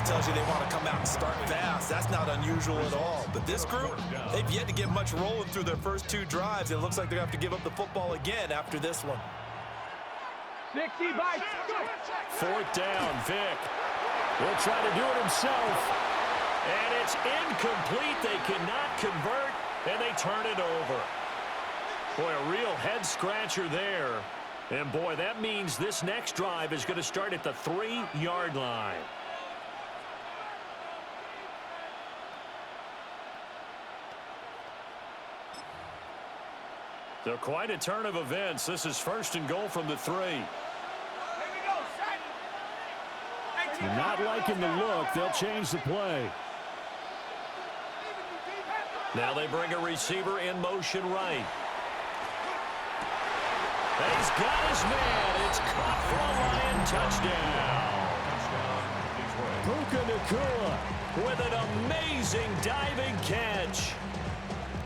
defense tells you they want to come out and start fast. That's not unusual at all. But this group, they've yet to get much rolling through their first 2 drives. It looks like they're going to have to give up the football again after this one. 60 by 4th down, Vic. He'll try to do it himself. And it's incomplete. They cannot convert, and they turn it over. Boy, a real head-scratcher there. And, boy, that means this next drive is going to start at the 3-yard line. So quite a turn of events. This is 1st and goal from the 3. Not liking the look. They'll change the play. Now they bring a receiver in motion right. And he's got his man. It's caught for a Lion touchdown. Puka Nacua with an amazing diving catch.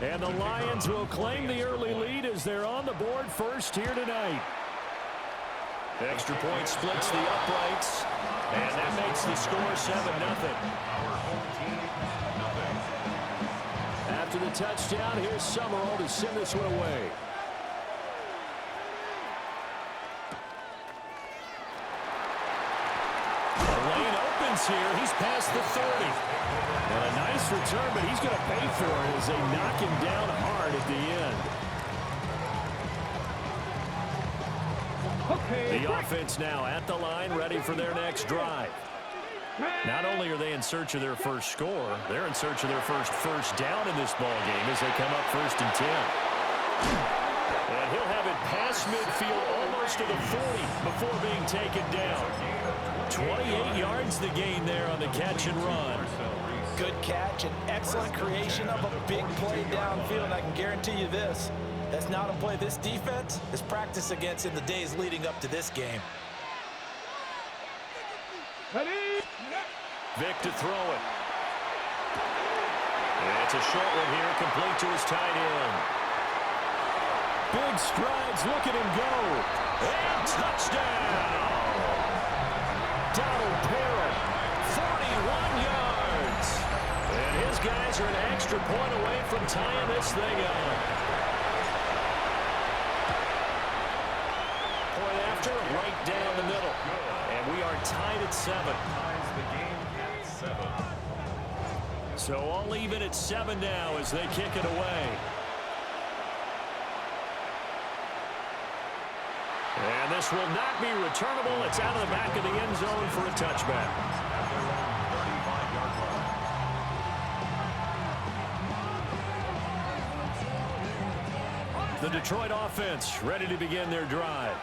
And the Lions will claim the early lead as they're on the board first here tonight. Extra point splits the uprights. And that makes the score 7-0. After the touchdown, here's Summerall to send this one away. The lane opens here. He's past the 30. And a nice return, but he's going to pay for it as they knock him down hard at the end. The offense now at the line, ready for their next drive. Not only are they in search of their first score, they're in search of their first down in this ball game as they come up 1st and 10. And he'll have it past midfield almost to the 40 before being taken down. 28 yards the gain there on the catch and run. Good catch and excellent creation of a big play downfield. I can guarantee you this. That's not a play this defense has practiced against in the days leading up to this game. Vic to throw it. And it's a short one here, complete to his tight end. Big strides, look at him go. And touchdown! Donald Parrott, 41 yards. And his guys are an extra point away from tying this thing up. Point after, right down the middle. And we are tied at 7. So all even at 7 now as they kick it away. And this will not be returnable. It's out of the back of the end zone for a touchback. The Detroit offense ready to begin their drive.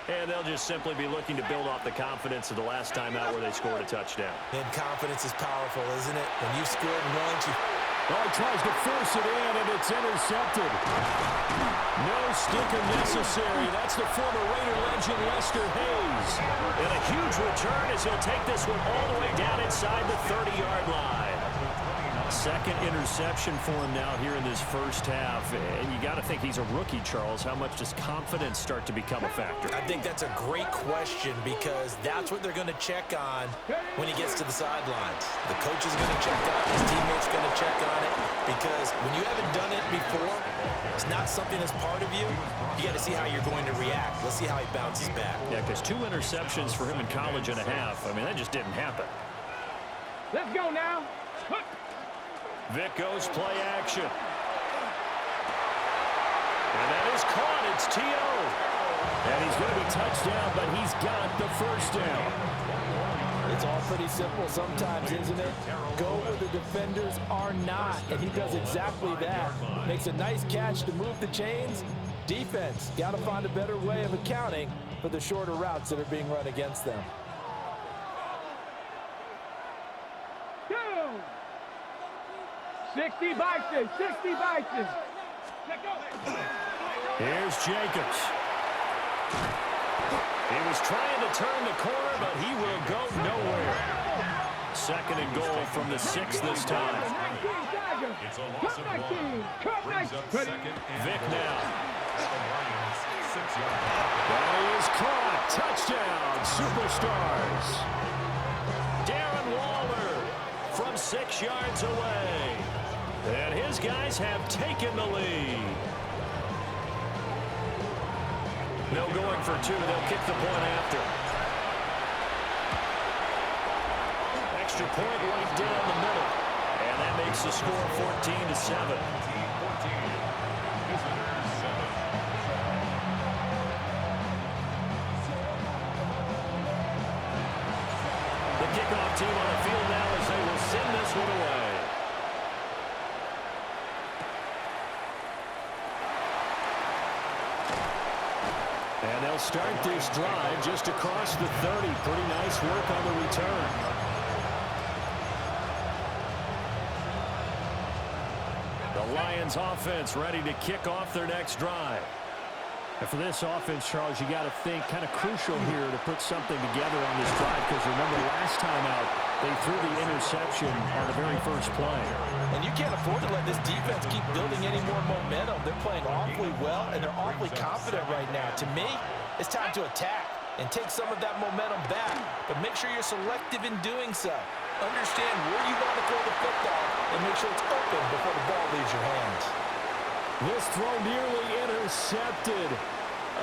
And they'll just simply be looking to build off the confidence of the last time out where they scored a touchdown. And confidence is powerful, isn't it? When you've scored once, you... Oh, he tries to force it in, and it's intercepted. No stinker necessary. That's the former Raider legend, Lester Hayes. And a huge return as he'll take this one all the way down inside the 30-yard line. Second interception for him now here in this first half. And you got to think he's a rookie, Charles. How much does confidence start to become a factor? I think that's a great question because that's what they're going to check on when he gets to the sidelines. The coach is going to check on it. His teammates are going to check on it because when you haven't done it before, it's not something that's part of you. You got to see how you're going to react. Let's see how he bounces back. Yeah, because 2 interceptions for him in college and a half. I mean, that just didn't happen. Let's go now. Vic goes play action. And that is caught. It's T.O. And he's going to be touchdown, but he's got the first down. It's all pretty simple sometimes, isn't it? Go where the defenders are not, and he does exactly that. Makes a nice catch to move the chains. Defense, got to find a better way of accounting for the shorter routes that are being run against them. 60 Bison, 60 Bison. Here's Jacobs. He was trying to turn the corner, but he will go nowhere. Second and goal from the 6 this time. It's a loss of 1. Brings up second and Vic now. That is caught. Touchdown, Superstars. Darren Waller 6 yards away. And his guys have taken the lead. No going for two. They'll kick the point after. Extra point right down the middle. And that makes the score 14-7. The kickoff team on the field now as they will send this one away. And they'll start this drive just across the 30. Pretty nice work on the return. The Lions offense ready to kick off their next drive. And for this offense, Charles, you got to think kind of crucial here to put something together on this drive, because remember last time out, they threw the interception on the very first play. And you can't afford to let this defense keep building any more momentum. They're playing awfully well, and they're awfully confident right now. To me, it's time to attack and take some of that momentum back, but make sure you're selective in doing so. Understand where you want to throw the football and make sure it's open before the ball leaves your hands. This throw nearly intercepted.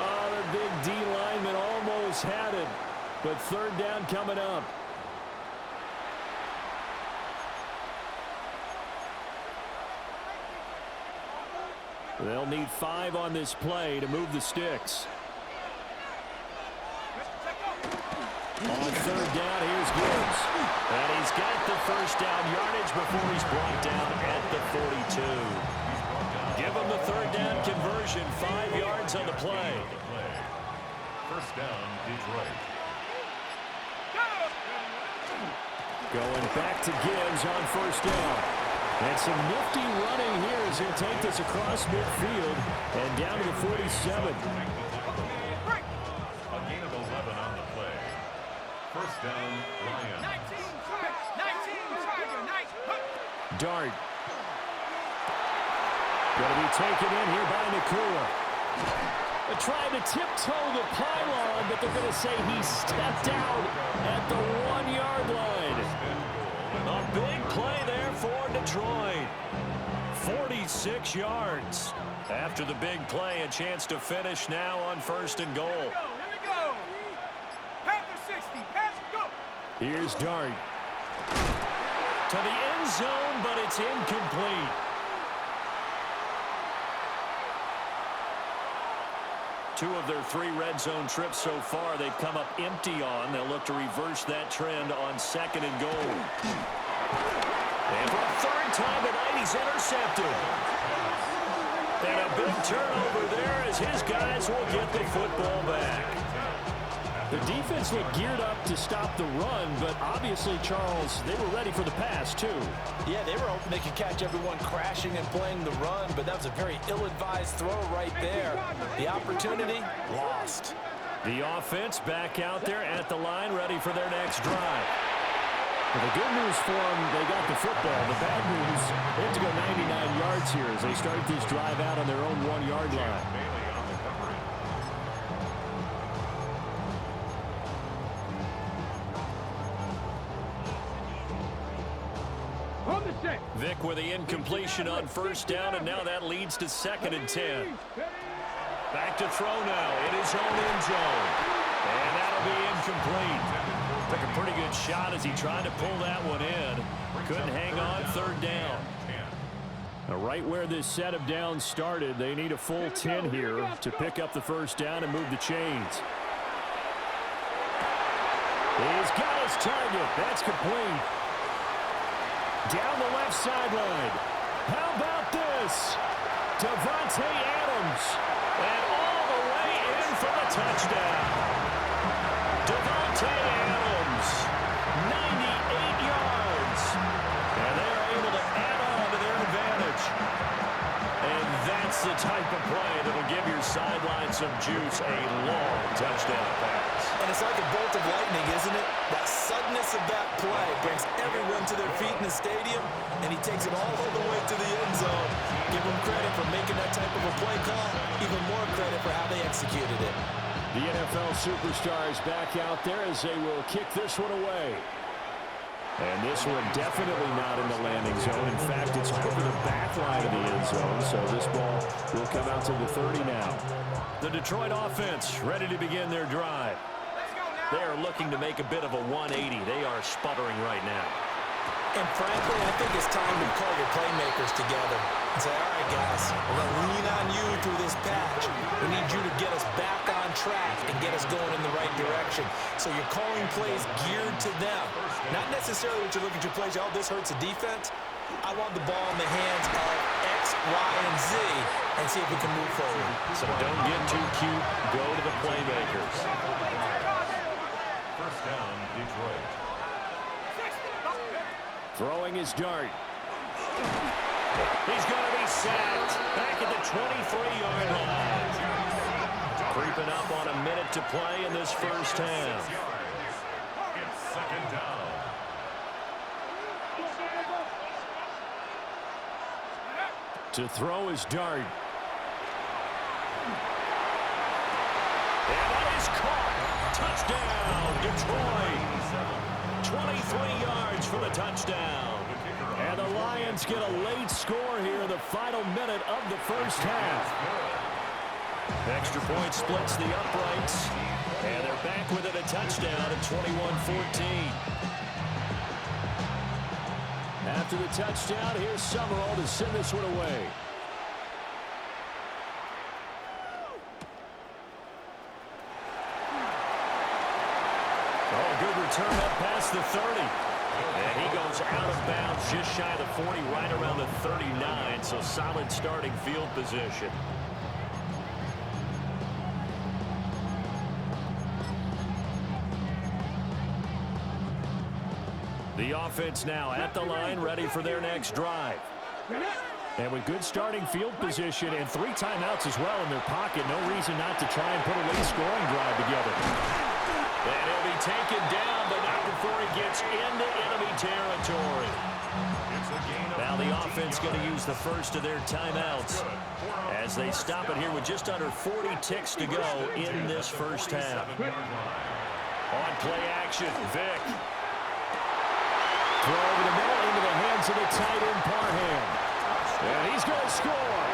Oh, the big D lineman almost had it, but third down coming up. They'll need 5 on this play to move the sticks. On third down, here's Gibbs. And he's got the first down yardage before he's brought down at the 42. Give him the third down conversion, 5 yards on the play. First down, Detroit. Going back to Gibbs on first down. And some nifty running here as he'll take this across midfield and down to the 47. A gain of 11 on the play. First down, Lions. Dart. Going to be taken in here by Nakua. They're trying to tiptoe the pylon, but they're going to say he stepped out at the 1-yard line. A big play there for Detroit. 46 yards. After the big play, a chance to finish now on first and goal. Here we go. Panther 60. Pass, go. Here's Dart. To the end zone, but it's incomplete. Two of their 3 red zone trips so far, they've come up empty on. They'll look to reverse that trend on second and goal. And for a third time tonight, he's intercepted. And a big turnover there as his guys will get the football back. The defense looked geared up to stop the run, but obviously, Charles, they were ready for the pass, too. Yeah, they were hoping they could catch everyone crashing and playing the run, but that was a very ill-advised throw right there. The opportunity, lost. The offense back out there at the line, ready for their next drive. Well, the good news for them, they got the football. The bad news, they have to go 99 yards here as they start this drive out on their own 1-yard line. Vic with the incompletion on first down, and now that leads to 2nd and 10. Back to throw now in his own end zone. And that'll be incomplete. Took a pretty good shot as he tried to pull that one in. Couldn't hang on, third down. Now, right where this set of downs started, they need a full 10 here to pick up the first down and move the chains. He's got his target. That's complete. Down the left sideline. How about this? Davante Adams. And all the way in for the touchdown. Davante Adams. 98 yards. And they are able to add on to their advantage. And that's the type of play that will give your sideline some juice. A long touchdown pass. And it's like a bolt of lightning, isn't it? That suddenness of that play brings everyone to their feet in the stadium, and he takes it all the way to the end zone. Give him credit for making that type of a play call. Even more credit for how they executed it. The NFL superstars back out there as they will kick this one away. And this one definitely not in the landing zone. In fact, it's over the back line of the end zone, so this ball will come out to the 30 now. The Detroit offense ready to begin their drive. They are looking to make a bit of a 180. They are sputtering right now. And frankly, I think it's time to call your playmakers together and say, all right, guys, we're going to lean on you through this patch. We need you to get us back on track and get us going in the right direction. So you're calling plays geared to them. Not necessarily what you're looking to plays, oh, this hurts the defense. I want the ball in the hands of X, Y, and Z and see if we can move forward. So don't get too cute. Go to the playmakers. First down, Detroit. Throwing his dart. He's going to be sacked back at the 23-yard line. Creeping up on a minute to play in this first half. It's second down. To throw his dart. And that is caught. Touchdown, Detroit. 23 yards for the touchdown. And the Lions get a late score here in the final minute of the first half. Extra point splits the uprights. And they're back within a touchdown at 21-14. After the touchdown, here's Summerall to send this one away. Good return up past the 30. And he goes out of bounds just shy of the 40, right around the 39. So solid starting field position. The offense now at the line, ready for their next drive. And with good starting field position and 3 timeouts as well in their pocket, no reason not to try and put a late scoring drive together. And he'll be taken down, but not before he gets into enemy territory. Now the offense going to use the first of their timeouts as they stop it here with just under 40 ticks to go in this first half. On play action, Vick. Throw over the middle into the hands of the tight end, Parham. And he's going to score.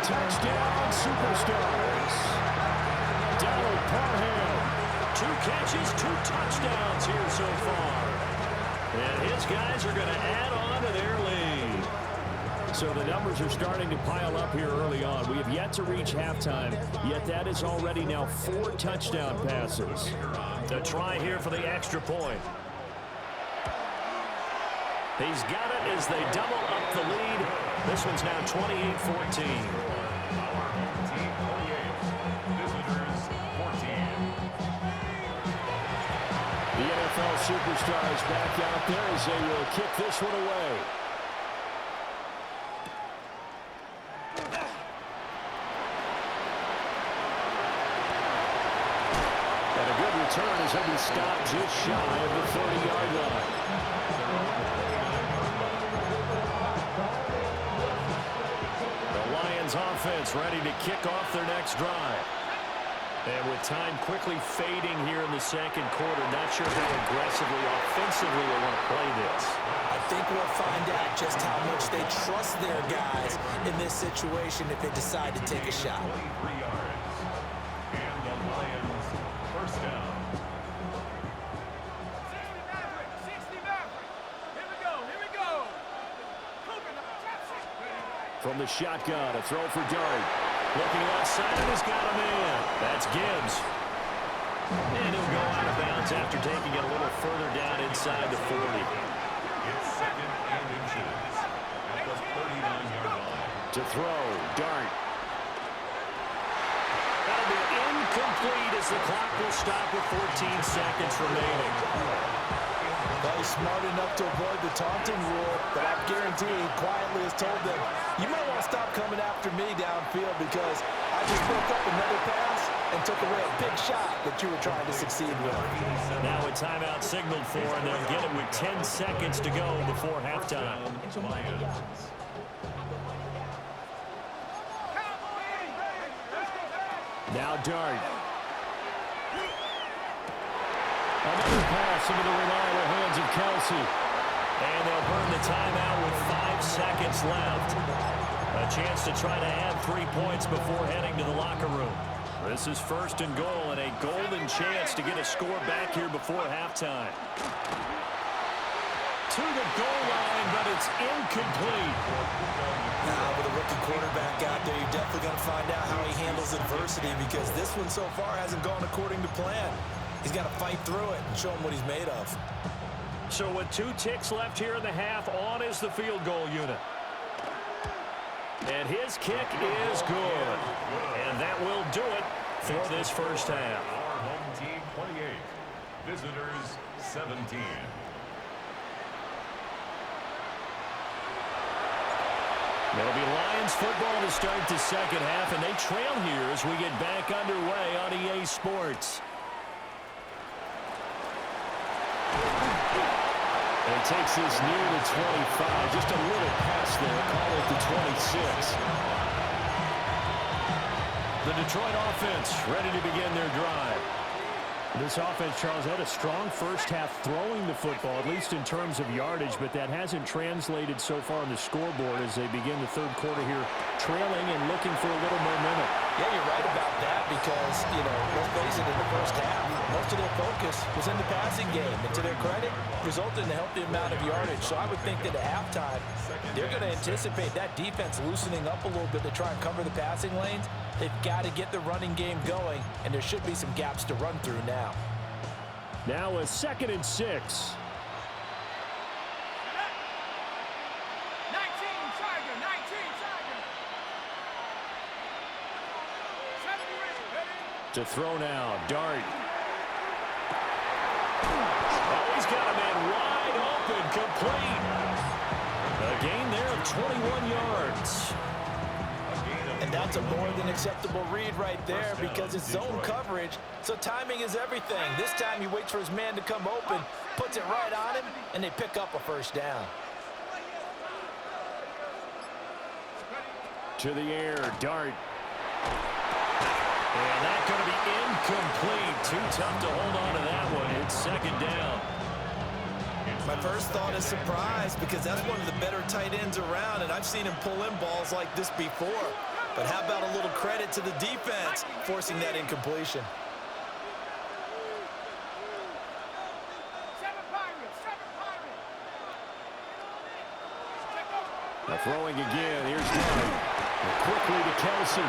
Touchdown, Superstars. Donald Parham. 2 catches, 2 touchdowns here so far. And his guys are going to add on to their lead. So the numbers are starting to pile up here early on. We have yet to reach halftime, yet that is already now 4 touchdown passes. A try here for the extra point. He's got it as they double up the lead. This one's now 28-14. The NFL Superstars back out there as they will kick this one away. And a good return as he'll be stopped just shy of the 30-yard line. The Lions offense ready to kick off their next drive. And with time quickly fading here in the second quarter, not sure how aggressively, offensively they want to play this. I think we'll find out just how much they trust their guys in this situation if they decide to take a shot. 3 yards. And the Lions first down. 60 Maverick. Here we go. Here we go. From the shotgun, a throw for Dart. Looking outside, and he's got a man. That's Gibbs. And he'll go out of bounds after taking it a little further down inside the 40. It's second and inches at the 39-yard line. To throw, Dart. That'll be incomplete as the clock will stop with 14 seconds remaining. Well, he's smart enough to avoid the taunting rule, but I guarantee he quietly has told them, you might want to stop coming after me downfield because I just broke up another pass and took away a big shot that you were trying to succeed with. Now a timeout signaled for, and they'll get it with 10 seconds to go before halftime. Now Dart. Another pass into the reliable hands of Kelsey. And they'll burn the timeout with 5 seconds left. A chance to try to add 3 points before heading to the locker room. This is 1st and goal and a golden chance to get a score back here before halftime. To the goal line, but it's incomplete. Now, with a rookie quarterback out there, you're definitely going to find out how he handles adversity because this one so far hasn't gone according to plan. He's got to fight through it and show him what he's made of. So with 2 ticks left here in the half, on is the field goal unit. And his kick is good. And that will do it for this first half. Our home team 28, visitors 17. It'll be Lions football to start the second half, and they trail here as we get back underway on EA Sports. He takes this near the 25, just a little past there, call it the 26. The Detroit offense ready to begin their drive. This offense, Charles, had a strong first half throwing the football, at least in terms of yardage, but that hasn't translated so far on the scoreboard as they begin the third quarter here, trailing and looking for a little momentum. Yeah, you're right about that because, let's face it, in the first half, most of their focus was in the passing game. And to their credit, resulted in a healthy amount of yardage. So I would think that at halftime, they're going to anticipate that defense loosening up a little bit to try and cover the passing lanes. They've got to get the running game going, and there should be some gaps to run through now. Now a 2nd and 6. 19 Tiger, 19 Tiger. 70 ready. To throw now, Dart. Oh, he's got a man wide open, complete. A gain there of 21 yards. And that's a more than acceptable read right there because it's zone coverage, so timing is everything. This time he waits for his man to come open, puts it right on him, and they pick up a first down. To the air, Dart. And that's going to be incomplete. Too tough to hold on to that one. It's 2nd down. My first thought is surprise because that's one of the better tight ends around, and I've seen him pull in balls like this before. But how about a little credit to the defense forcing that incompletion? Now throwing again. Here's Dart. Quickly to Kelsey.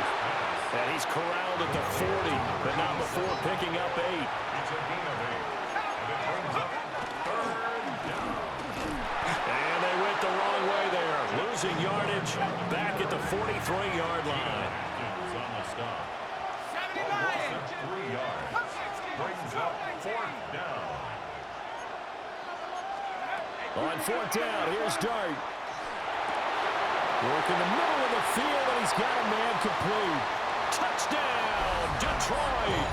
And he's corralled at the 40, but not before picking up 8. It's a gain of 8. And it brings up 3rd down. And they went the wrong way there. Losing yardage back at the 43-yard line. On the stop. A loss of 3 yards. Brings up 4th down. On 4th down, here's Dart. Work in the middle of the field, and he's got a man complete. Touchdown, Detroit.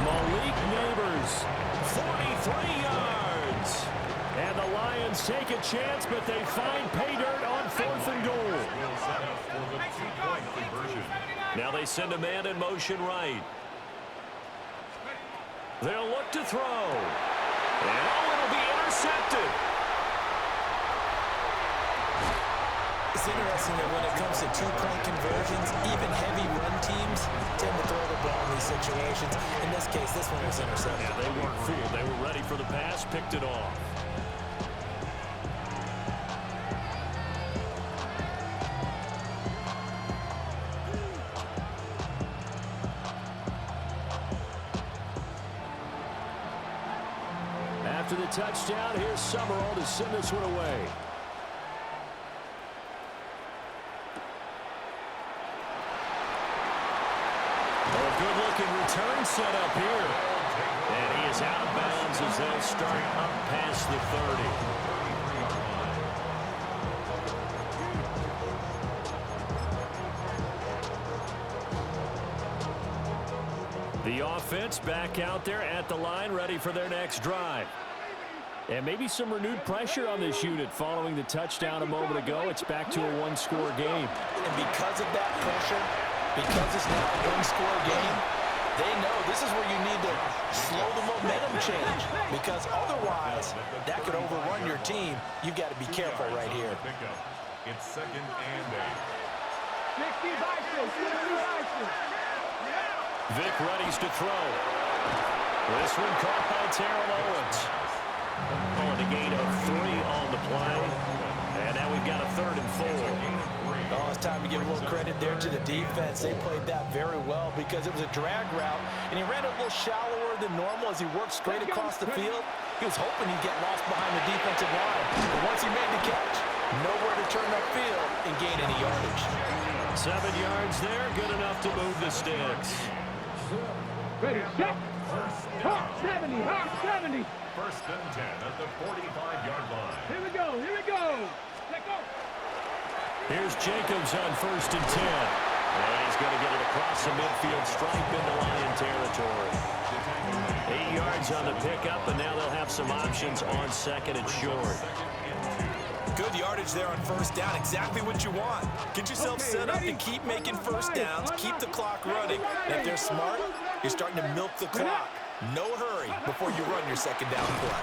Malik Neighbors, 43 yards. And the Lions take a chance, but they find pay dirt on 4th and goal. Will set up for the 2-point conversion. Now they send a man in motion right. They'll look to throw. And it'll be intercepted. It's interesting that when it comes to 2-point conversions, even heavy run teams tend to throw the ball in these situations. In this case, this one was intercepted. Yeah, they weren't fooled. They were ready for the pass, picked it off. After the touchdown, here's Summerall to send this one away. Good-looking return set up here. And he is out of bounds as they'll start up past the 30. The offense back out there at the line, ready for their next drive. And maybe some renewed pressure on this unit following the touchdown a moment ago. It's back to a 1-score game. And because of that pressure, because it's now a 1-score game, They know this is where you need to slow the momentum change, because otherwise that could overrun your team. You've got to be careful right here. It's 2nd and 8. Vic readies to throw. This one caught by Terrell Owens. Calling a gain of 3 on the play. And now we've got a 3rd and 4. Oh, it's time to give a little credit there to the defense. They played that very well because it was a drag route, and he ran a little shallower than normal as he worked straight across the field. He was hoping he'd get lost behind the defensive line. But once he made the catch, nowhere to turn upfield and gain any yardage. 7 yards there, good enough to move the sticks. Ready, set. Hawk 70, Hawk 70. 1st and 10 at the 45-yard line. Here we go, here we go. Let go. Here's Jacobs on 1st and 10. And he's going to get it across the midfield stripe into Lion territory. 8 yards on the pickup, and now they'll have some options on 2nd and short. Good yardage there on 1st down. Exactly what you want. Get yourself set up to keep making 1st downs, keep the clock running. And if they're smart, you're starting to milk the clock. No hurry before you run your 2nd down play.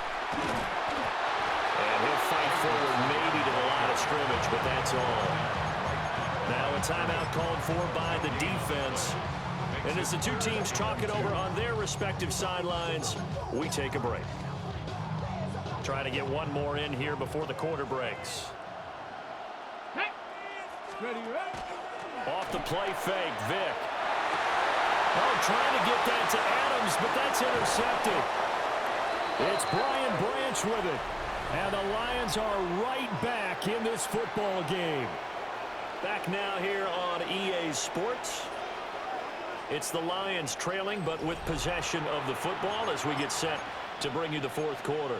And he'll fight forward maybe to the line of scrimmage, but that's all. Now a timeout called for by the defense. And as the two teams talk it over on their respective sidelines, we take a break. Trying to get one more in here before the quarter breaks. Ready, ready. Off the play fake, Vic. Oh, trying to get that to Adams, but that's intercepted. It's Brian Branch with it. And the Lions are right back in this football game. Back now here on EA Sports. It's the Lions trailing, but with possession of the football as we get set to bring you the 4th quarter.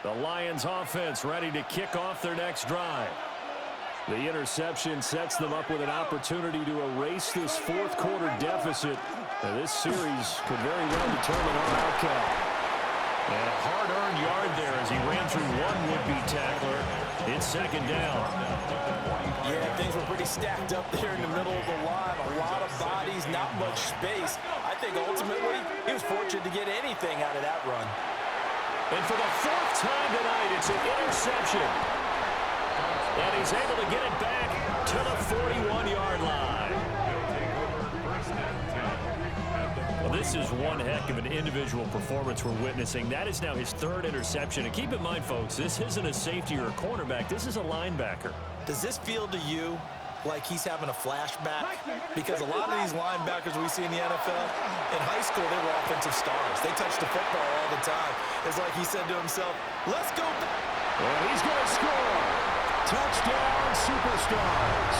The Lions offense ready to kick off their next drive. The interception sets them up with an opportunity to erase this 4th quarter deficit. Now, this series could very well determine our outcome. And a hard-earned yard there as he ran through one would-be tackler. It's 2nd down. Yeah, things were pretty stacked up there in the middle of the line. A lot of bodies, not much space. I think ultimately he was fortunate to get anything out of that run. And for the 4th time tonight, it's an interception. And he's able to get it back to the 41-yard line. Well, this is one heck of an individual performance we're witnessing. That is now his 3rd interception. And keep in mind, folks, this isn't a safety or a cornerback. This is a linebacker. Does this feel to you like he's having a flashback? Because a lot of these linebackers we see in the NFL, in high school, they were offensive stars. They touched the football all the time. It's like he said to himself, let's go. And he's going to score. Touchdown, Superstars.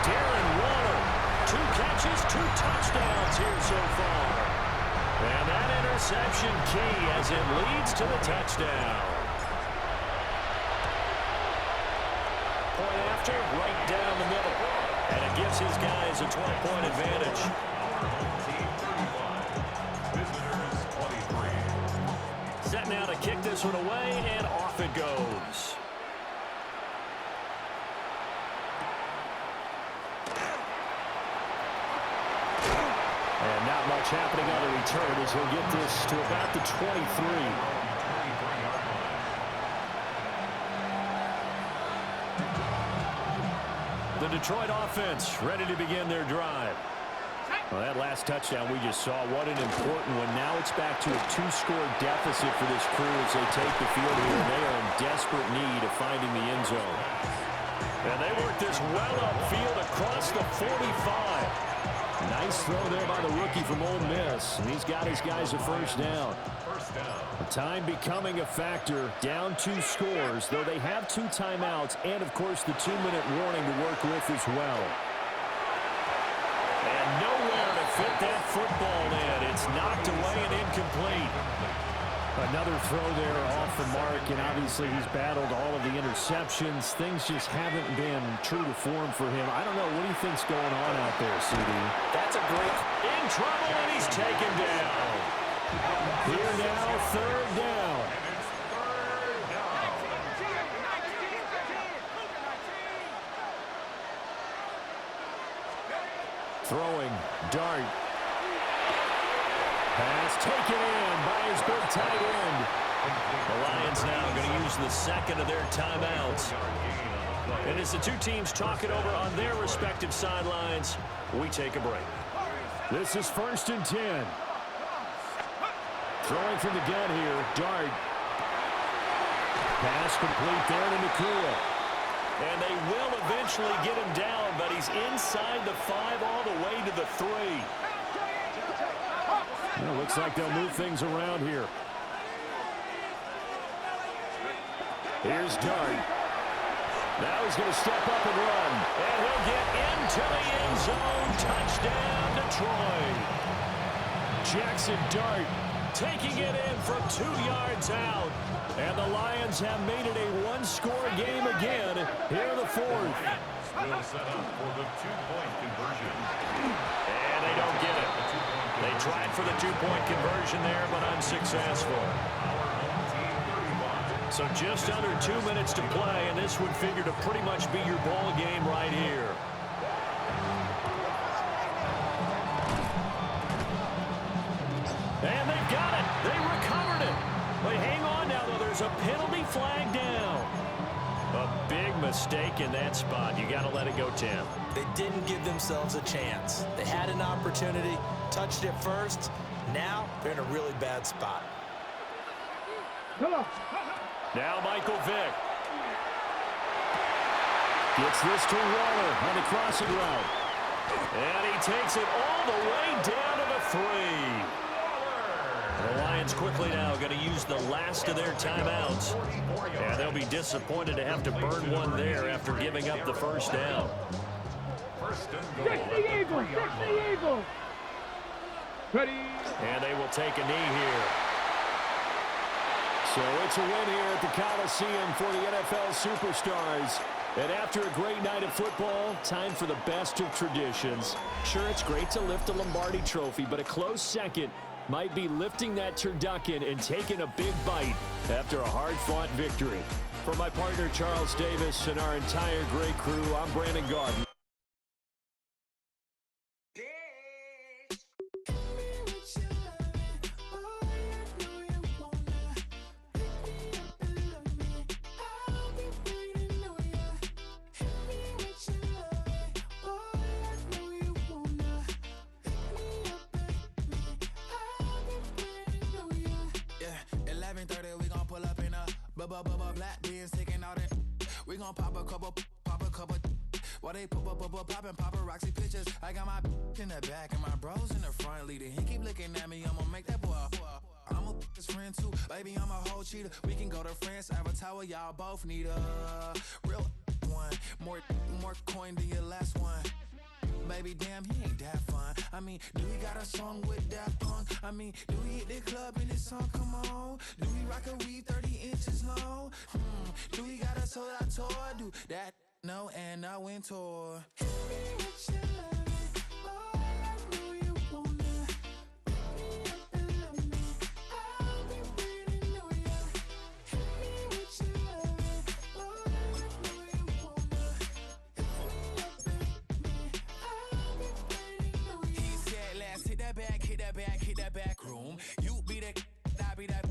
Darren Waller, 2 catches, 2 touchdowns here so far. And that interception key as it leads to the touchdown. Point after, right down the middle. And it gives his guys a 12-point advantage. Set now to kick this one away, and off it goes. And not much happening on the return as he'll get this to about the 23. The Detroit offense ready to begin their drive. Well, that last touchdown we just saw, what an important one. Now it's back to a 2-score deficit for this crew as they take the field here. They are in desperate need of finding the end zone. And they work this well upfield across the 45. Nice throw there by the rookie from Ole Miss. And he's got his guys a 1st down. Time becoming a factor. Down 2 scores, though they have 2 timeouts and, of course, the 2-minute warning to work with as well. And nowhere to fit that football in. It's knocked away and incomplete. Another throw there off the mark, and obviously he's battled all of the interceptions. Things just haven't been true to form for him. I don't know. What do you think's going on out there, CD? That's a great... In trouble, and he's taken down. Here now, 3rd down. taken in by his big tight end. The Lions now going to use the second of their timeouts. And as the two teams talk it over on their respective sidelines, we take a break. This is 1st and 10. Throwing from the gun here, Dart. Pass complete there to Nakua. And they will eventually get him down, but he's inside the 5 all the way to the 3. Well, looks like they'll move things around here. Here's Dart. Now he's going to step up and run. And he'll get into the end zone. Touchdown, Detroit. Jackson Dart taking it in from 2 yards out. And the Lions have made it a one-score game again here in the 4th. Will set up for the two-point conversion. And they don't get it. They tried for the two-point conversion there, but unsuccessful. So just under 2 minutes to play, and this would figure to pretty much be your ball game right here. And they've got it. They recovered it. But hang on now, though. There's a penalty flag down. A big mistake in that spot. You got to let it go, Tim. They didn't give themselves a chance. They had an opportunity, touched it first. Now they're in a really bad spot. Now Michael Vick. Gets this to Waller on the crossing route. And he takes it all the way down to the 3. The Lions quickly now going to use the last of their timeouts. And they'll be disappointed to have to burn one there after giving up the first down. First and goal at the 3-yard line. Ready. And they will take a knee here. So it's a win here at the Coliseum for the NFL Superstars. And after a great night of football, time for the best of traditions. Sure, it's great to lift the Lombardi Trophy, but a close second might be lifting that turducken and taking a big bite after a hard-fought victory. For my partner, Charles Davis, and our entire great crew, I'm Brandon Garden. Black beans taking out it. We gon' pop a couple. While they poppin' paparazzi pictures. I got my in the back and my bros in the front leading. He keep looking at me, I'ma make that boy. I'm a his friend too, baby, I'm a whole cheater. We can go to France, Avatar, y'all both need a real one. More coin than your last one. Baby, damn, he ain't that fun. I mean, do we got a song with that punk? I mean, do we hit the club in this song? Come on. Do we rock a weave 30 inches long? Do we got a sold out tour? Do that? No, and I went tour. Hit that back room. You be that, I be that.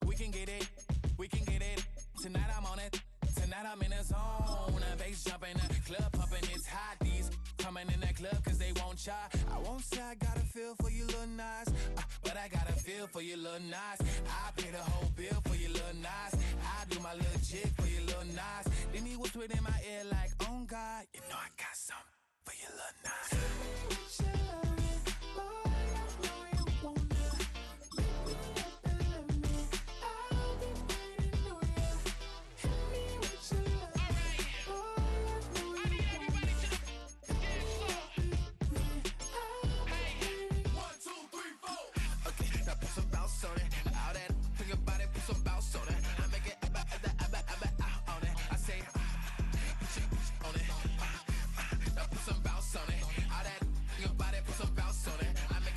We can get it. Tonight I'm on it. Tonight I'm in a zone. A bass jumping, a club pumping. It's hot. These coming in the club cause they won't try. I won't say I got a feel for you little nice, but I got a feel for you little nice. I pay the whole bill for you little nice. I do my little jig for you little nice. Then he whispered in my ear like, oh God, you know I got something for you little nice. I make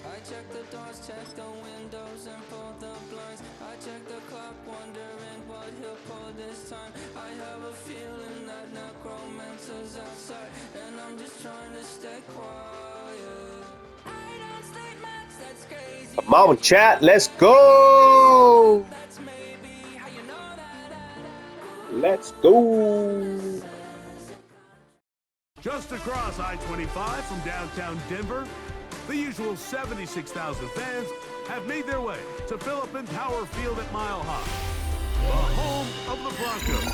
I check the doors, check the windows, and pull the blinds. I check the clock, wondering what he'll pull this time. I have a feeling that necromancer's outside, and I'm just trying to stay quiet. I don't sleep much, that's crazy. Come on, chat, let's go. That's maybe how you know that Let's go. Just across I-25 from downtown Denver, the usual 76,000 fans have made their way to Philippine Power Field at Mile High, the home of the Broncos.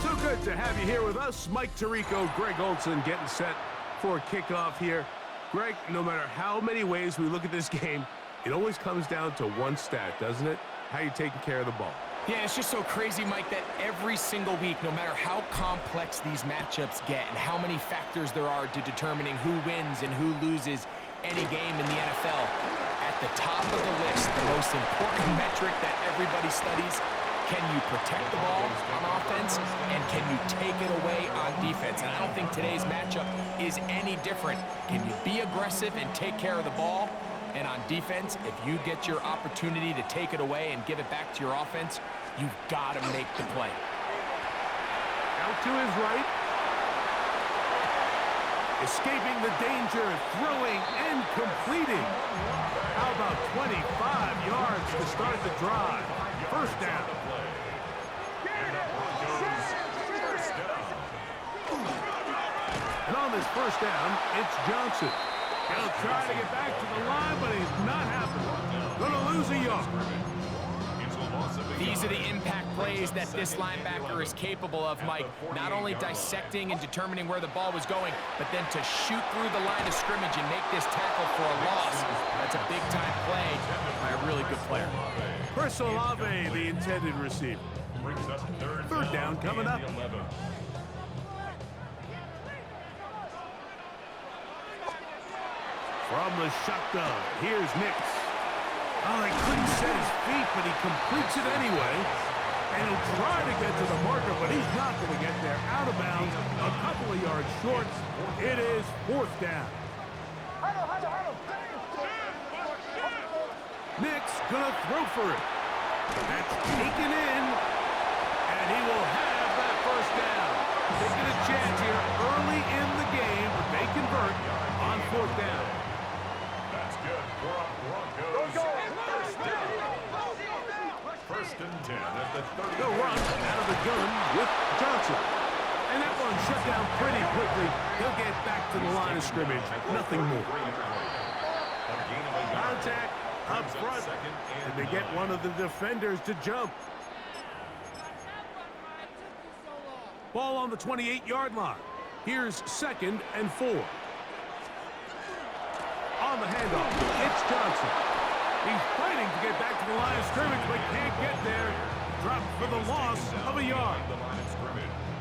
So good to have you here with us. Mike Tirico, Greg Olson getting set for a kickoff here. Greg, no matter how many ways we look at this game, it always comes down to one stat, doesn't it? How you taking care of the ball. Yeah, it's just so crazy, Mike, that every single week, no matter how complex these matchups get and how many factors there are to determining who wins and who loses any game in the NFL, at the top of the list, the most important metric that everybody studies, can you protect the ball on offense and can you take it away on defense? And I don't think today's matchup is any different. Can you be aggressive and take care of the ball? And on defense, if you get your opportunity to take it away and give it back to your offense, you've got to make the play. Out to his right. Escaping the danger, throwing and completing. How about 25 yards to start the drive? First down. And on this first down, it's Johnson. He'll try to get back to the line, but he's not happening. Going to lose a yard. These are the impact plays that this linebacker is capable of, Mike. Not only dissecting and determining where the ball was going, but then to shoot through the line of scrimmage and make this tackle for a loss. That's a big-time play by a really good player. Chris Olave, the intended receiver. Third down coming up. From the shotgun, here's Nix. Oh, he couldn't set his feet, but he completes it anyway. And he'll try to get to the marker, but he's not going to get there. Out of bounds, a couple of yards short. It is fourth down. Nix going to throw for it. That's taken in, and he will have that first down. Taking a chance here early in the game, but they convert on fourth down. That's good for a Broncos. First and 10 at the 30. The run out of the gun with Johnson. And that one shut down pretty quickly. He'll get back to the line of scrimmage. Nothing more. Contact up front. And they get one of the defenders to jump. Ball on the 28-yard line. Here's 2nd and 4. On the handoff, it's Johnson. He's fighting to get back to the line of scrimmage, but can't get there. Dropped for the loss of a yard.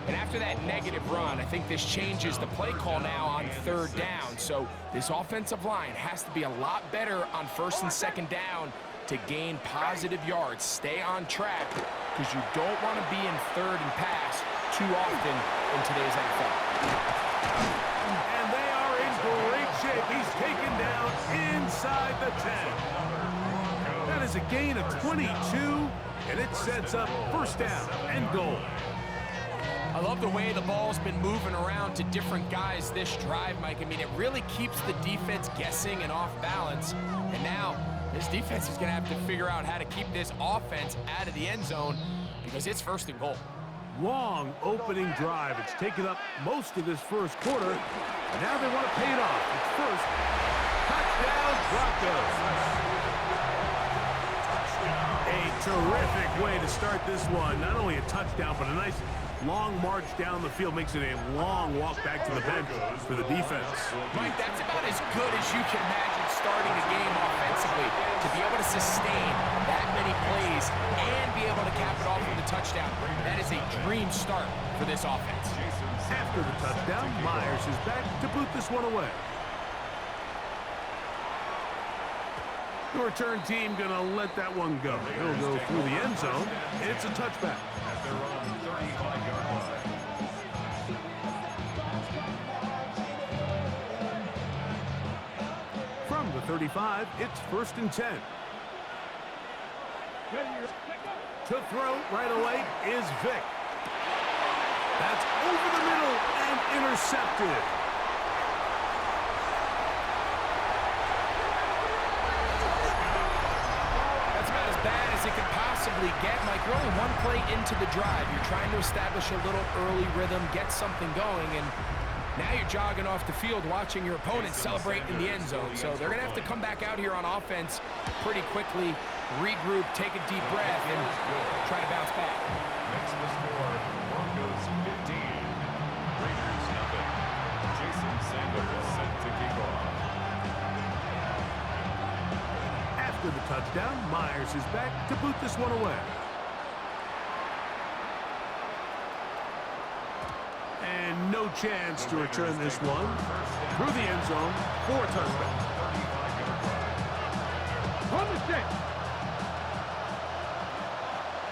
And after that negative run, I think this changes the play call now on third down. So this offensive line has to be a lot better on first and second down to gain positive yards. Stay on track because you don't want to be in third and pass too often in today's NFL. And they are in great shape. He's taken down inside the 10. That is a gain of 22, and it sets up first down and goal. I love the way the ball's been moving around to different guys this drive, Mike. I mean, it really keeps the defense guessing and off balance. And now this defense is going to have to figure out how to keep this offense out of the end zone because it's first and goal. Long opening drive. It's taken up most of this first quarter. Now they want to pay it off. It's first. Touchdown, Broncos. A terrific way to start this one. Not only a touchdown, but a nice long march down the field. Makes it a long walk back to the bench for the defense. Mike, that's about as good as you can imagine starting a game offensively. To be able to sustain that many plays and be able to cap it off with a touchdown, that is a dream start for this offense. After the touchdown, Myers is back to boot this one away. The return team going to let that one go. He'll go through the end zone. It's a touchback. At their own 35-yard line. From the 35, it's 1st and 10. To throw right away is Vic. That's over the middle and intercepted. That's about as bad as it could possibly get. Like, you're only one play into the drive. You're trying to establish a little early rhythm, get something going, and now you're jogging off the field watching your opponent celebrate in the end zone. So they're going to have to come back out here on offense pretty quickly, regroup, take a deep breath, and try to bounce back. Next to the score, Broncos 15. Raiders nothing. Jason Sanders set to kick off. After the touchdown, Myers is back to boot this one away. And no chance to return this one. Through the end zone for a touchback. On the stick.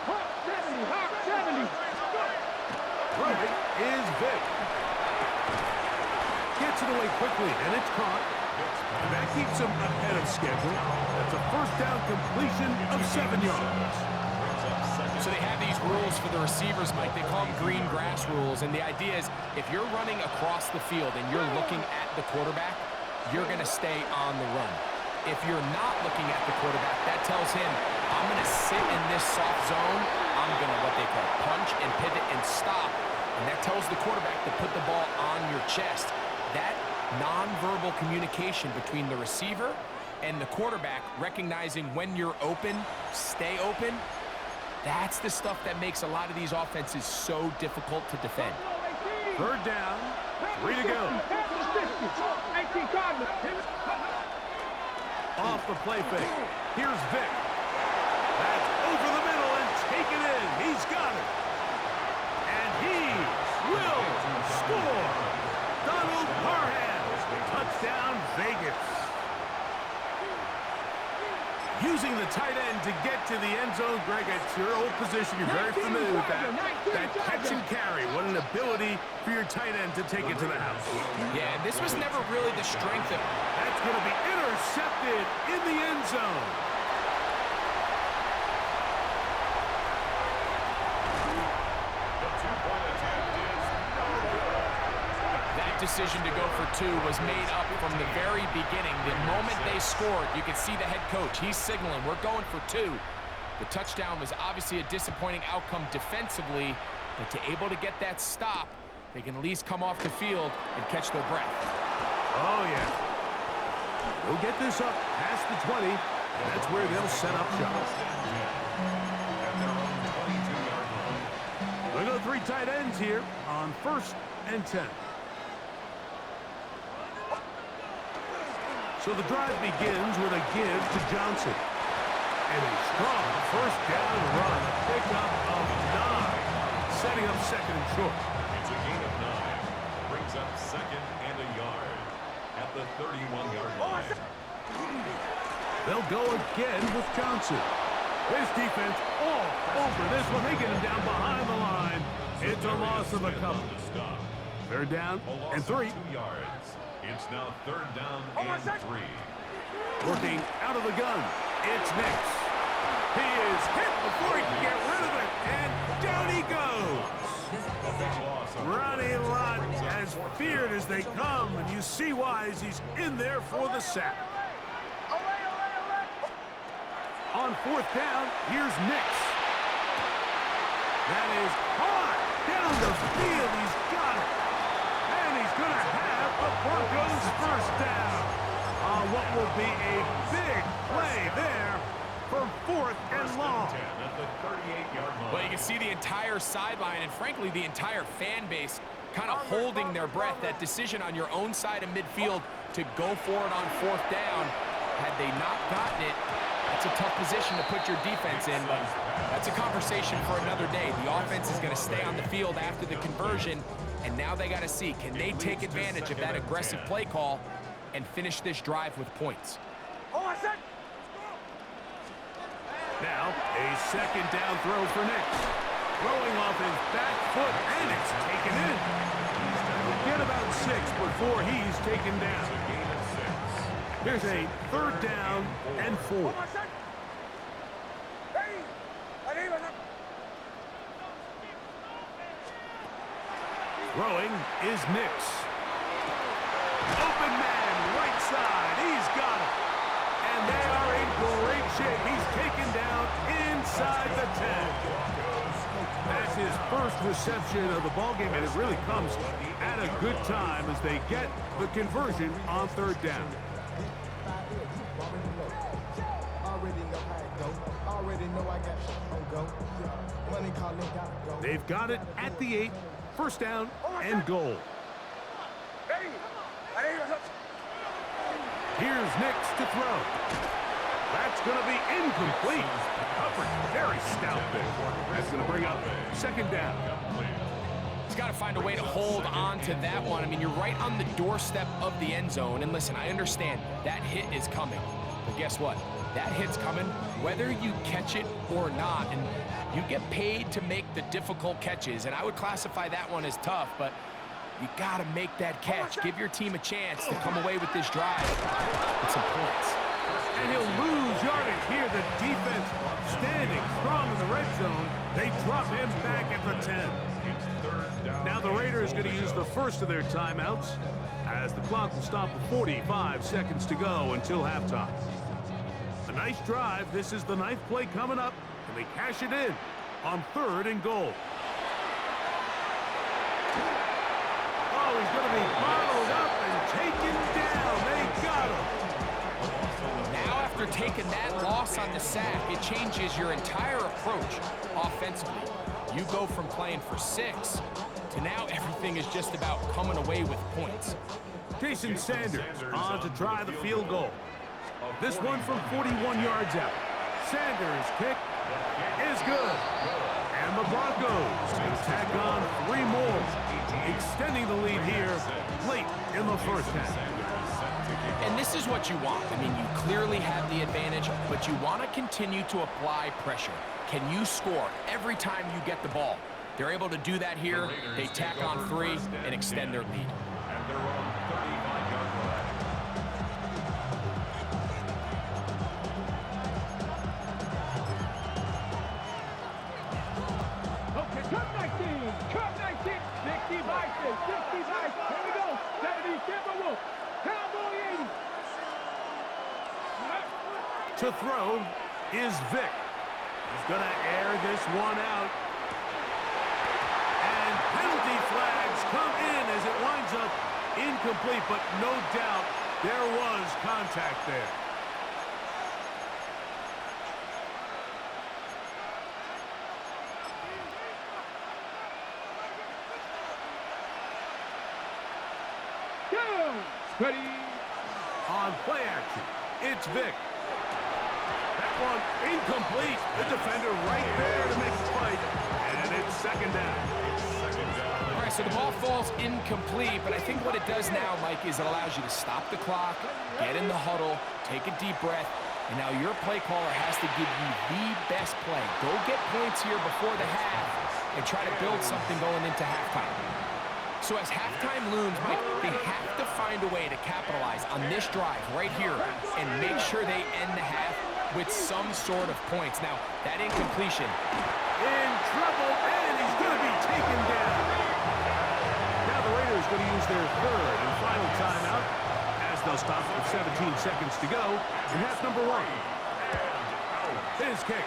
Hawk 70, Hawk 70. Right is Vic. Gets it away quickly, and it's caught. And that keeps him ahead of schedule. That's a first down completion of 7 yards. So they have these rules for the receivers, Mike. They call them green grass rules, and the idea is if you're running across the field and you're looking at the quarterback, you're going to stay on the run. If you're not looking at the quarterback, that tells him, I'm going to sit in this soft zone. I'm going to what they call punch and pivot and stop, and that tells the quarterback to put the ball on your chest. That nonverbal communication between the receiver and the quarterback, recognizing when you're open, stay open, that's the stuff that makes a lot of these offenses so difficult to defend. 3rd down, 3 to go. Off the play fake. Here's Vic. That's over the middle and taken in. He's got it. And he will score. Donald Parham. Touchdown, Vegas. Using the tight end to get to the end zone, Greg, it's your old position. You're very familiar with that. That catch and carry. What an ability for your tight end to take it to the house. Yeah, this was never really the strength of... That's going to be intercepted in the end zone. The two-point attempt is no good. That decision to go for 2 was made up from the very beginning. The moment they scored, you could see the head coach. He's signaling, we're going for 2. The touchdown was obviously a disappointing outcome defensively, but to able to get that stop, they can at least come off the field and catch their breath. Oh, yeah. They'll get this up past the 20, and that's where they'll set up shop. At their own 22-yard line. They go 3 tight ends here on 1st and 10. So the drive begins with a give to Johnson. And a strong first down run, a pickup of 9, setting up 2nd and short. It's a gain of 9. Brings up 2nd and a yard at the 31-yard line. They'll go again with Johnson. This defense all over this one. They get him down behind the line. It's a loss of a couple. 3rd down and 3. 2 yards. It's now 3rd down and 3. Working out of the gun. It's Nix. He is hit before he can get rid of it. And down he goes. Ronnie Lott as feared as they come. And you see why as he's in there for the sack. On 4th down, here's Nix. That is hard down the field. He's got it. And he's going to have a Broncos first down. On what will be a big play there for 4th and long. At the 38-yard line. Well, you can see the entire sideline and, frankly, the entire fan base kind of holding their breath. That decision on your own side of midfield to go for it on 4th down, had they not gotten it, that's a tough position to put your defense in, but that's a conversation for another day. The offense is going to stay on the field after the conversion, and now they got to see, can they take advantage of that aggressive play call and finish this drive with points? Now, a second down throw for Nix. Throwing off his back foot, and it's taken in. He'll get about 6 before he's taken down. Here's a third down and 4. Throwing is Nix. Open man, right side. He's got it. And they are in great shape. He's taken down inside the 10. That's his first reception of the ballgame, and it really comes at a good time as they get the conversion on third down. They've got it at the 8. First down and goal. Here's Nix to throw. That's going to be incomplete. Coverage very stout there. That's going to bring up second down. He's got to find a way to hold on to that one. I mean, you're right on the doorstep of the end zone. And listen, I understand that hit is coming. But guess what? That hit's coming whether you catch it or not. And you get paid to make the difficult catches. And I would classify that one as tough, but you got to make that catch. Give your team a chance to come away with this drive with some points. And he'll lose yardage here. The defense standing strong in the red zone. They drop him back at the 10. Now the Raiders going to use the first of their timeouts as the clock will stop with 45 seconds to go until halftime. A nice drive. This is the 9th play coming up, and they cash it in on 3rd and goal. Oh, he's going to be bottled up and taken down. They got him. Now, after taking that loss on the sack, it changes your entire approach offensively. You go from playing for 6 to now everything is just about coming away with points. Jason Sanders on to try the field goal. This one from 41 yards out. Sanders' kick is good. And the Broncos can tack on 3 more, extending the lead here late in the first half. And this is what you want. I mean, you clearly have the advantage, but you want to continue to apply pressure. Can you score every time you get the ball? They're able to do that here. They tack on 3 and extend their lead. And they're on 35-yard line. Okay, cut 19, cut 19, 65, 65, here we go, 70, Timberwolf, Cowboy 80. To throw is Vic. He's going to air this one out. And penalty flags come in as it winds up incomplete, but no doubt there was contact there. Ready. On play action, it's Vic. That one incomplete. The defender right there to make the fight. And it's second down. All right, so the ball falls incomplete, but I think what it does now, Mike, is it allows you to stop the clock, get in the huddle, take a deep breath, and now your play caller has to give you the best play. Go get points here before the half and try to build something going into halftime. So as halftime looms, Mike, they have to find a way to capitalize on this drive right here and make sure they end the half with some sort of points. Now, that incompletion. In trouble, and he's going to be taken down. Now the Raiders going to use their 3rd and final timeout as they'll stop with 17 seconds to go in half number 1. His kick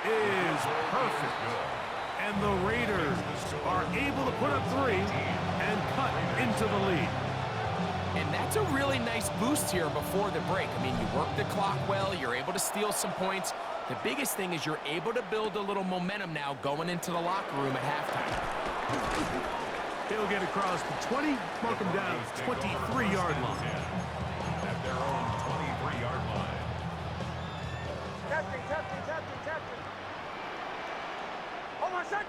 is perfect. And the Raiders are able to put up 3 and cut into the lead. And that's a really nice boost here before the break. I mean, you work the clock well, you're able to steal some points. The biggest thing is you're able to build a little momentum now going into the locker room at halftime. He'll get across the 20, mark him down at the 23-yard line. At their own 23-yard line. Captain. Oh, my son.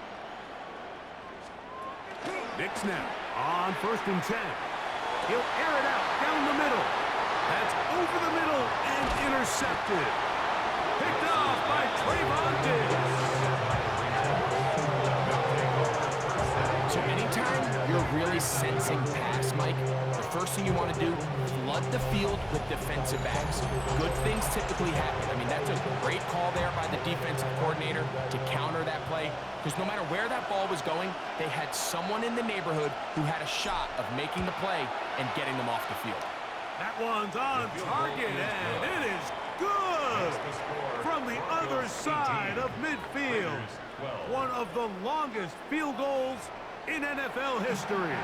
Nix now on 1st and 10. He'll air it out down the middle. That's over the middle and intercepted. Picked off by Trayvon Diggs. So anytime you're really sensing pass, Mike, the first thing you want to do, flood the field with defensive backs. Good things typically happen. I mean, that's a great call there by the defensive coordinator to counter that play, because no matter where that ball was going, they had someone in the neighborhood who had a shot of making the play and getting them off the field. That one's on target, and it is good from the other side of midfield. One of the longest field goals in NFL history.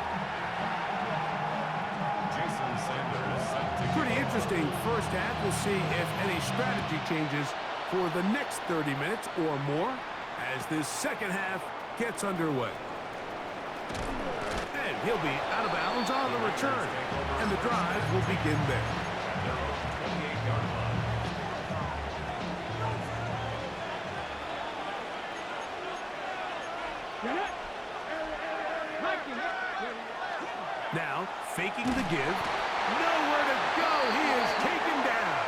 Pretty interesting first half. We'll see if any strategy changes for the next 30 minutes or more as this second half gets underway. And he'll be out of bounds on the return, and the drive will begin there. Now, faking the give. Nowhere to go. He is taken down.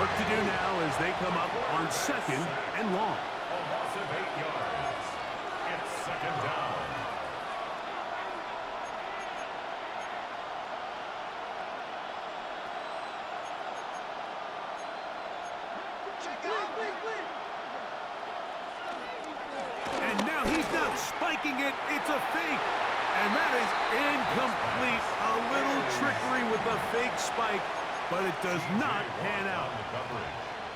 Work to do now as they come up on 2nd and long. A loss of 8 yards. It's 2nd down. And now he's not spiking it. It's a fake. And that is incomplete. A little trickery with the fake spike, but it does not pan out.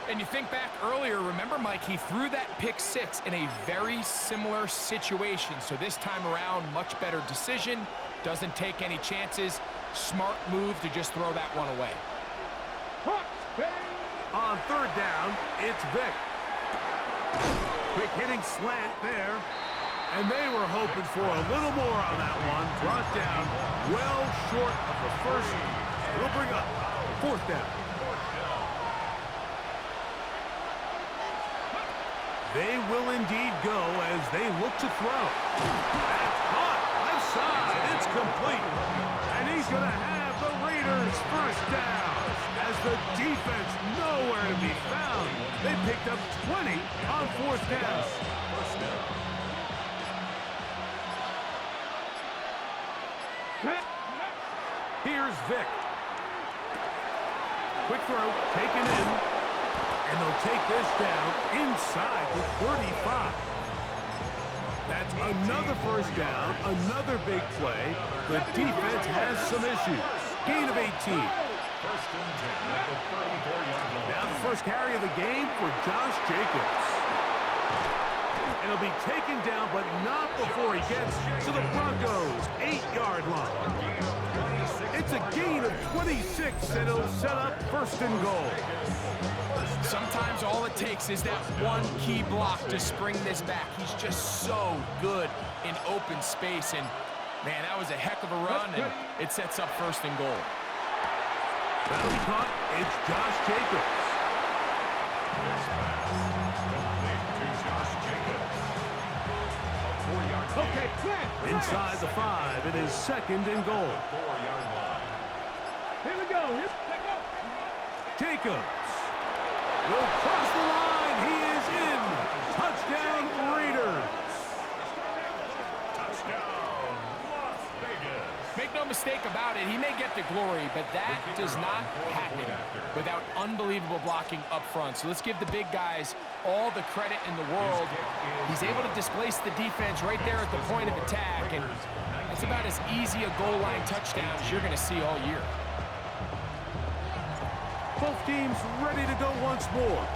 And you think back earlier, remember, Mike, he threw that pick 6 in a very similar situation. So this time around, much better decision. Doesn't take any chances. Smart move to just throw that one away. On 3rd down, it's Vic. Quick hitting slant there. And they were hoping for a little more on that one. Brought down well short of the first. It'll bring up 4th down. They will indeed go as they look to throw. That's caught. Left side. It's complete. And he's going to have the Raiders first down. As the defense nowhere to be found. They picked up 20 on 4th down. Here's Vic. Quick throw, taken in. And they'll take this down inside the 35. That's another first down, another big play. The defense has some issues. Gain of 18. Now the first carry of the game for Josh Jacobs. And he'll be taken down, but not before he gets to the Broncos' 8-yard line. It's a gain of 26, and it'll set up 1st and goal. Sometimes all it takes is that one key block to spring this back. He's just so good in open space, and man, that was a heck of a run, and it sets up 1st and goal. That'll be caught. It's Josh Jacobs. Inside the 5, it is 2nd and goal. Here we go. Here we go. Jacobs will cross the line. He is in. Touchdown, Raiders. Touchdown, Las Vegas. Make no mistake about it, he may get the glory, but that does not happen without unbelievable blocking up front. So let's give the big guys all the credit in the world. He's able to displace the defense right there at the point of attack, and that's about as easy a goal line touchdown as you're going to see all year. Both teams ready to go once more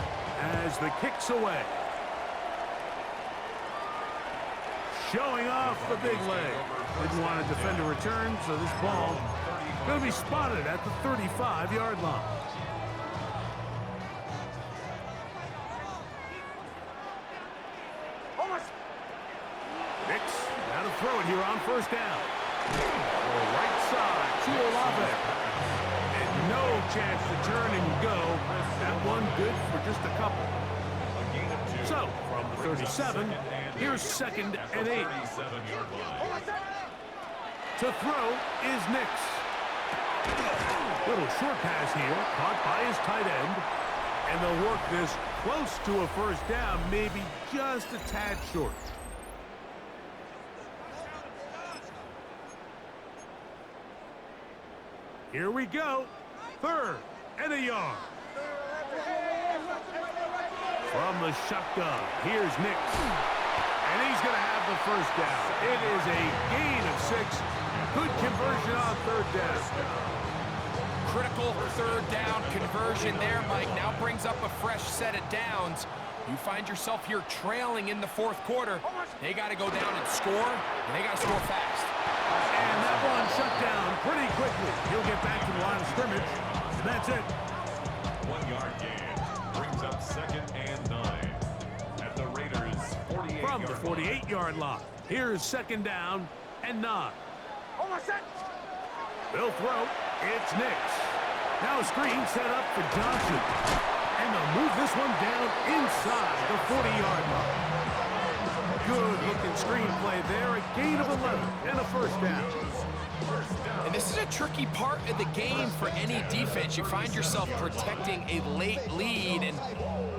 as the kick's away. Showing off the big leg. Didn't want to defend a return, so this ball going to be spotted at the 35-yard line. Hicks, now to throw it here on 1st down. Right side to Olave. And no chance to turn and go. That one good for just a couple. So, from the 37, here's 2nd and 8. To throw is Nix. Little short pass here, caught by his tight end. And they'll work this close to a first down, maybe just a tad short. Here we go. 3rd and a yard. From the shotgun, here's Nix. And he's going to have the first down. It is a gain of 6. Good conversion on 3rd down. Critical 3rd down conversion there, Mike. Now brings up a fresh set of downs. You find yourself here trailing in the 4th quarter. They got to go down and score, and they got to score fast. And that one shut down pretty quickly. He'll get back to the line of scrimmage, and that's it. 1-yard gain brings up 2nd and 9 at the Raiders' 48-yard From the 48-yard line, here's 2nd down and 9. They'll throw. It's Nix. Now a screen set up for Johnson. And they'll move this one down inside the 40-yard line. Good-looking screenplay there. A gain of 11 and a first down. And this is a tricky part of the game for any defense. You find yourself protecting a late lead, and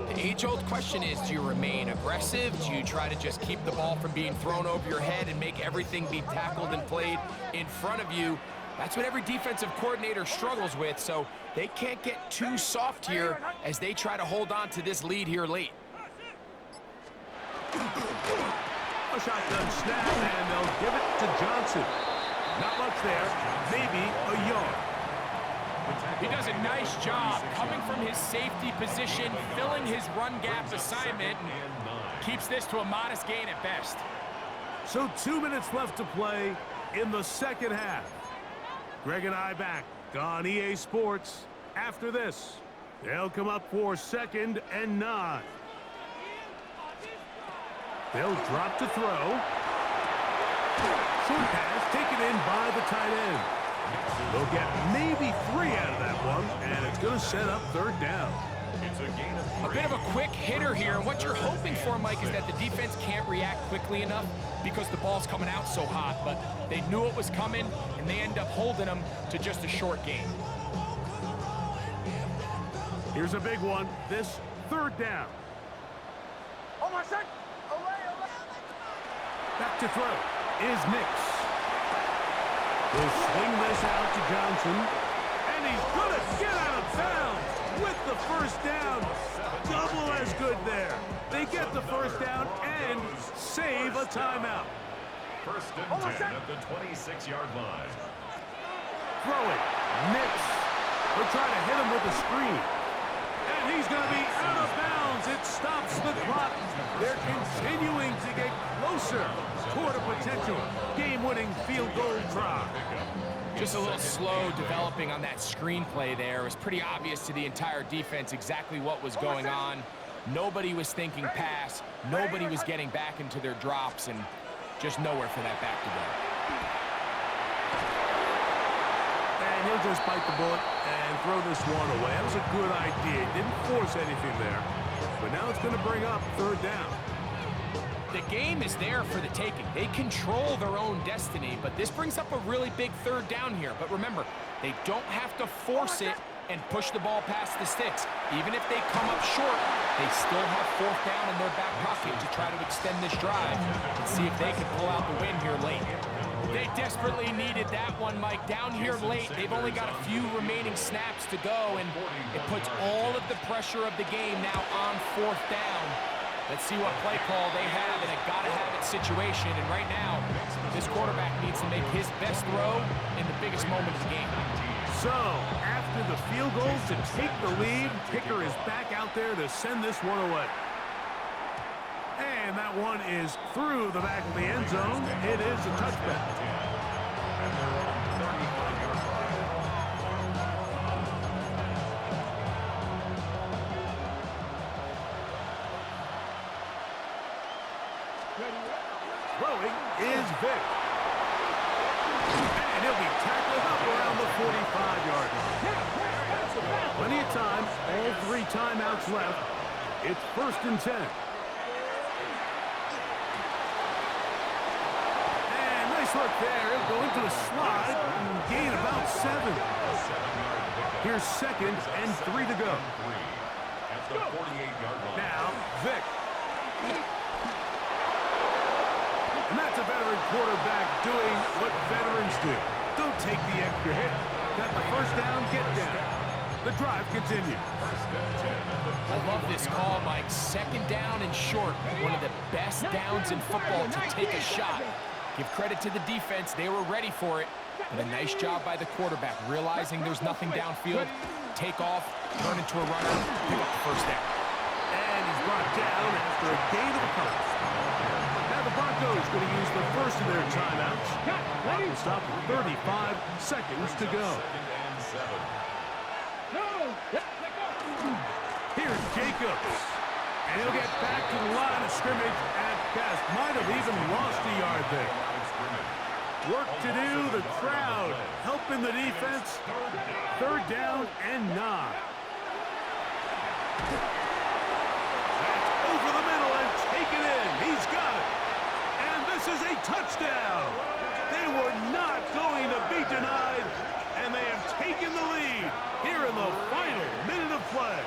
the age-old question is, do you remain aggressive? Do you try to just keep the ball from being thrown over your head and make everything be tackled and played in front of you? That's what every defensive coordinator struggles with, so they can't get too soft here as they try to hold on to this lead here late. A shotgun snap, and they'll give it to Johnson. Not much there, maybe a yard. He does a nice job coming from his safety position, filling his run gap assignment, and keeps this to a modest gain at best. So 2 minutes left to play in the 2nd half. Greg and I back on EA Sports after this. They'll come up for 2nd and 9. They'll drop to throw. Short pass taken in by the tight end. They'll get maybe 3 out of that one, and it's going to set up 3rd down. It's a gain of 3. A bit of a quick hitter here. And what you're hoping for, Mike, is that the defense can't react quickly enough because the ball's coming out so hot. But they knew it was coming, and they end up holding them to just a short gain. Here's a big one. This 3rd down. Back to throw is Nix. He'll swing this out to Johnson. And he's going to get out of bounds with the first down. Double as good there. They get the first down and save a timeout. 1st and 10 at the 26-yard line. Throwing. Nix. They'll try to hit him with a screen. And he's going to be out of bounds. It stops the clock. They're continuing to get closer toward a potential game-winning field goal try. Just a little slow developing on that screenplay there. It was pretty obvious to the entire defense exactly what was going on. Nobody was thinking pass. Nobody was getting back into their drops, and just nowhere for that back to go. And he'll just bite the bullet and throw this one away. That was a good idea. Didn't force anything there. But now it's going to bring up 3rd down. The game is there for the taking. They control their own destiny, but this brings up a really big 3rd down here. But remember, they don't have to force it and push the ball past the sticks. Even if they come up short, they still have 4th down in their back pocket to try to extend this drive and see if they can pull out the win here late. They desperately needed that one, Mike. Down here late, they've only got a few remaining snaps to go, and it puts all of the pressure of the game now on 4th down. Let's see what play call they have in a gotta-have-it situation. And right now, this quarterback needs to make his best throw in the biggest moment of the game. So, after the field goal to take the lead, kicker is back out there to send this one away. And that one is through the back of the end zone. It is a touchback. Throwing is Vic. And he'll be tackled up around the 45-yard line. Plenty of time, all 3 timeouts left. It's 1st and 10. And nice look there. He'll go into the slide and gain about 7. Here's 2nd and 3 to go. quarterback doing what veterans do. Don't take the extra hit. Got the first down, get down. The drive continues. I love this call, Mike. Second down and short. One of the best downs in football to take a shot. Give credit to the defense. They were ready for it. And a nice job by the quarterback, realizing there's nothing downfield. Take off, turn into a runner, pick up the first down. And he's brought down after a gain of a couple. Now the Broncos going to use the first of their timeouts. Clock will stop with 35 seconds to go. Here's Jacobs. And he'll get back to the line of scrimmage at best. Might have even lost a yard there. Work to do, the crowd helping the defense. Third down and 9. That's over the middle and taken in. He's got it. And this is a touchdown. They were not going to be denied, and they have taken the lead here in the final minute of play.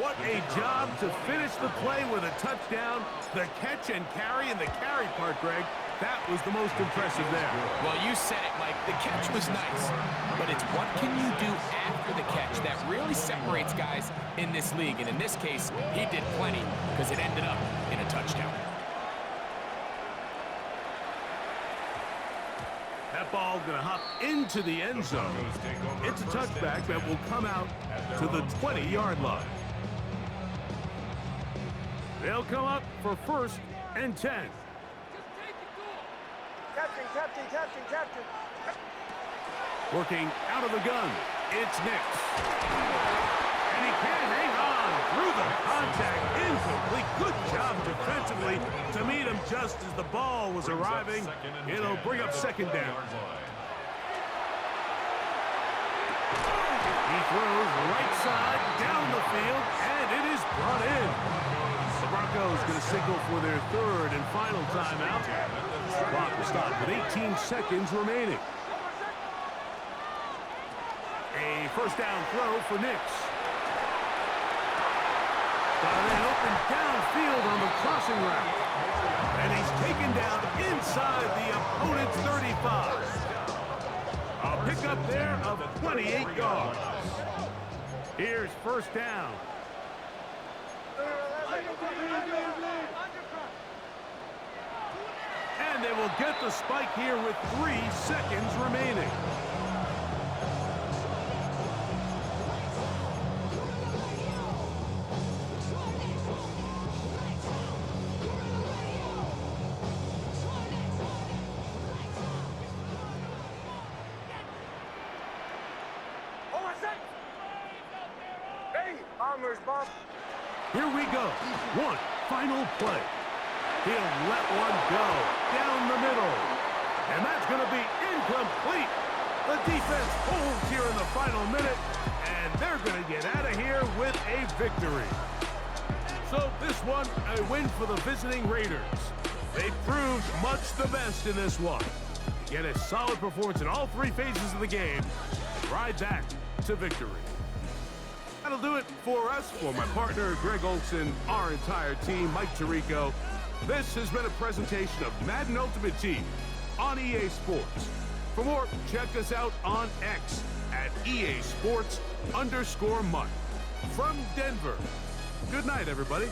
What a job to finish the play with a touchdown. The catch and carry, and the carry part, Greg, that was the most impressive there. Well, you said it, Mike. The catch was nice, but it's what can you do after the catch that really separates guys in this league. And in this case, he did plenty because it ended up in a touchdown. That ball going to hop into the end zone. It's a touchback that will come out to the 20-yard line. They'll come up for 1st and 10. Captain. Working out of the gun, it's Nix. And he can't hang on through the contact. Incomplete. Good job defensively to meet him just as the ball was arriving. It'll bring up 2nd down. He throws right side down the field, and it is brought in. The Broncos going to signal for their 3rd and final timeout. Clock will stop with 18 seconds remaining. A first down throw for Nix. Got an open downfield on the crossing route. And he's taken down inside the opponent's 35. A pickup there of 28 yards. Here's 1st down. And they will get the spike here with 3 seconds remaining. Here we go. One final play. He'll let one go down the middle. And that's going to be incomplete. The defense holds here in the final minute, and they're going to get out of here with a victory. So this one, a win for the visiting Raiders. They proved much the best in this one. Get a solid performance in all 3 phases of the game. Ride that to victory. That'll do it for us. For my partner, Greg Olson, our entire team, Mike Tirico. This has been a presentation of Madden Ultimate Team on EA Sports. For more, check us out on X at EA Sports_Mike. From Denver, good night, everybody.